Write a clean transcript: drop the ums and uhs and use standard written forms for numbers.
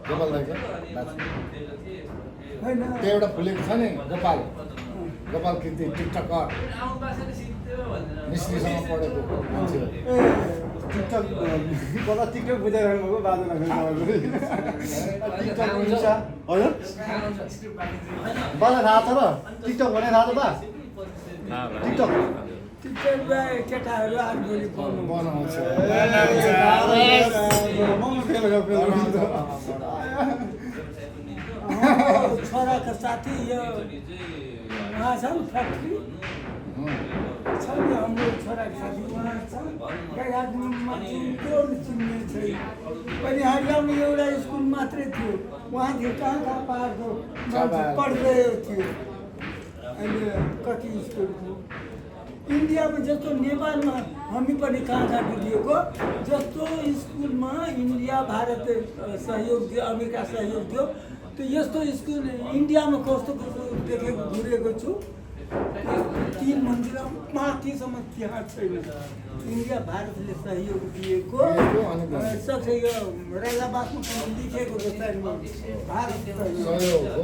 गोपाल दाइको त्यो एउटा फुलेको छ नि गोपाल कृति टिकटकर मिस्त्रीसँग पढेको मान्छे हो। टिकटक बुझाइरहनु भएको बाजु टिकटक हुन्छ हजुर बाला थाहा छ र टिकटक भने थाहा छ बा टिकटक केटाहरू आफूले बनाउँछ छोराको साथी यो उहाँ छ नि फ्याक्ट्री छ नि हाम्रो छोराको साथी उहाँ छ गाईघाटमा त्यो चिन्ने छैन पनि हरियामा एउटा स्कुल मात्रै थियो उहाँ थियो कहाँ पाहाडको पढ्दै थियो अहिले कति स्कुल थियो इन्डियामा जस्तो नेपालमा हामी पनि कहाँ दिएको जस्तो स्कुलमा इन्डिया भारत सहयोग दियो अमेरिका सहयोग दियो त्यो यस्तो स्कुल इन्डियामा कस्तो देखेको घुरेको छु 3 मन्दिर माथिसम्म त्यहाँ छैन इन्डिया भारतले सहयोग दिएको सक्छ यो राजाबादमा पनि लेखेको छ भारत सहयोग हो